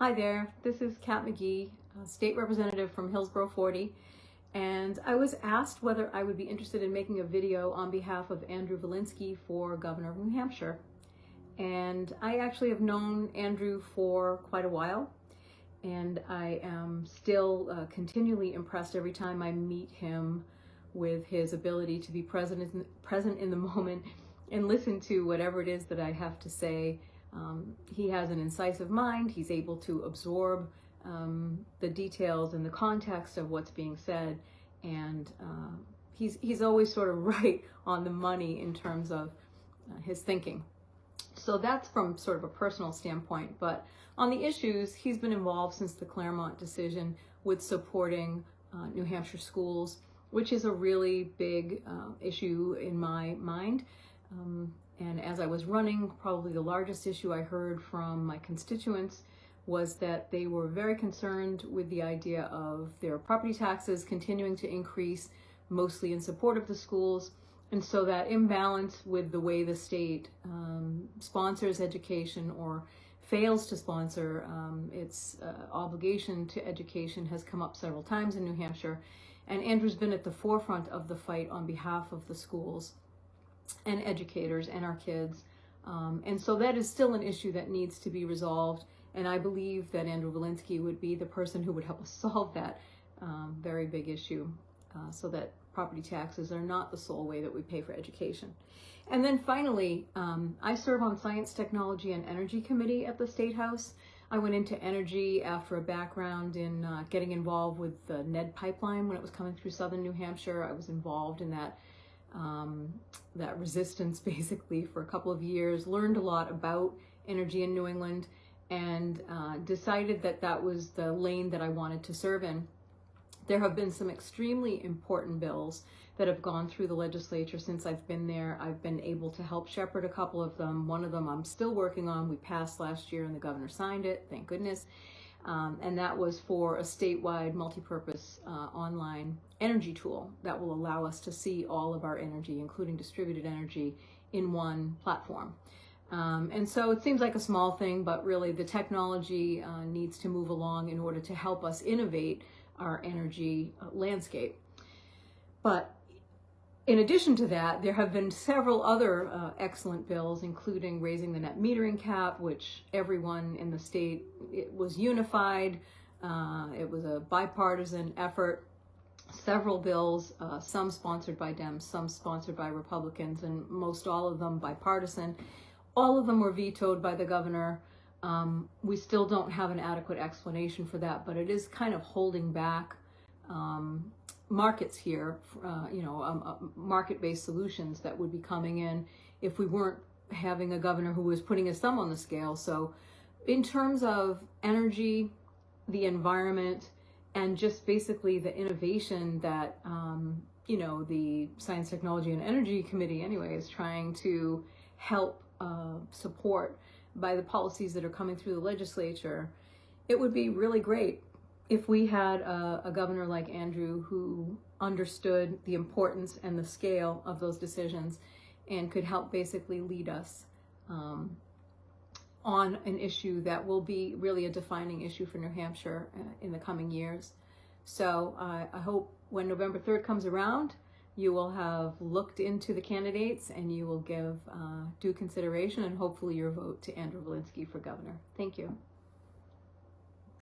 Hi there, this is Kat McGhee, State Representative from Hillsborough 40, and I was asked whether I would be interested in making a video on behalf of Andru for Governor of New Hampshire. And I actually have known Andru for quite a while, and I am still continually impressed every time I meet him with his ability to be present in the moment and listen to whatever it is that I have to say. He has an incisive mind. He's able to absorb the details and the context of what's being said, and he's always sort of right on the money in terms of his thinking. So that's from sort of a personal standpoint, but on the issues, he's been involved since the Claremont decision with supporting New Hampshire schools, which is a really big issue in my mind. And as I was running, probably the largest issue I heard from my constituents was that they were very concerned with the idea of their property taxes continuing to increase, mostly in support of the schools. And so that imbalance with the way the state sponsors education or fails to sponsor its obligation to education has come up several times in New Hampshire. And Andru's been at the forefront of the fight on behalf of the schools and educators and our kids. And so that is still an issue that needs to be resolved. And I believe that Andru would be the person who would help us solve that very big issue so that property taxes are not the sole way that we pay for education. And then finally, I serve on Science, Technology, and Energy Committee at the State House. I went into energy after a background in getting involved with the Ned pipeline when it was coming through southern New Hampshire. I was involved in that resistance basically for a couple of years, learned a lot about energy in New England, and decided that that was the lane that I wanted to serve in. There have been some extremely important bills that have gone through the legislature since I've been there. I've been able to help shepherd a couple of them. One of them I'm still working on. We passed last year and the governor signed it, thank goodness. And that was for a statewide multi-purpose online energy tool that will allow us to see all of our energy, including distributed energy, in one platform. And so it seems like a small thing, but really the technology needs to move along in order to help us innovate our energy landscape. But in addition to that, there have been several other excellent bills, including raising the net metering cap, which everyone in the state, it was unified. It was a bipartisan effort. Several bills, some sponsored by Dems, some sponsored by Republicans, and most all of them bipartisan. All of them were vetoed by the governor. We still don't have an adequate explanation for that, but it is kind of holding back markets here, market-based solutions that would be coming in if we weren't having a governor who was putting his thumb on the scale. So in terms of energy, the environment, and just basically the innovation that, the Science, Technology, and Energy Committee anyway is trying to help support by the policies that are coming through the legislature, it would be really great if we had a governor like Andru who understood the importance and the scale of those decisions and could help basically lead us on an issue that will be really a defining issue for New Hampshire in the coming years. So I hope when November 3rd comes around, you will have looked into the candidates and you will give due consideration and hopefully your vote to Andru for governor. Thank you.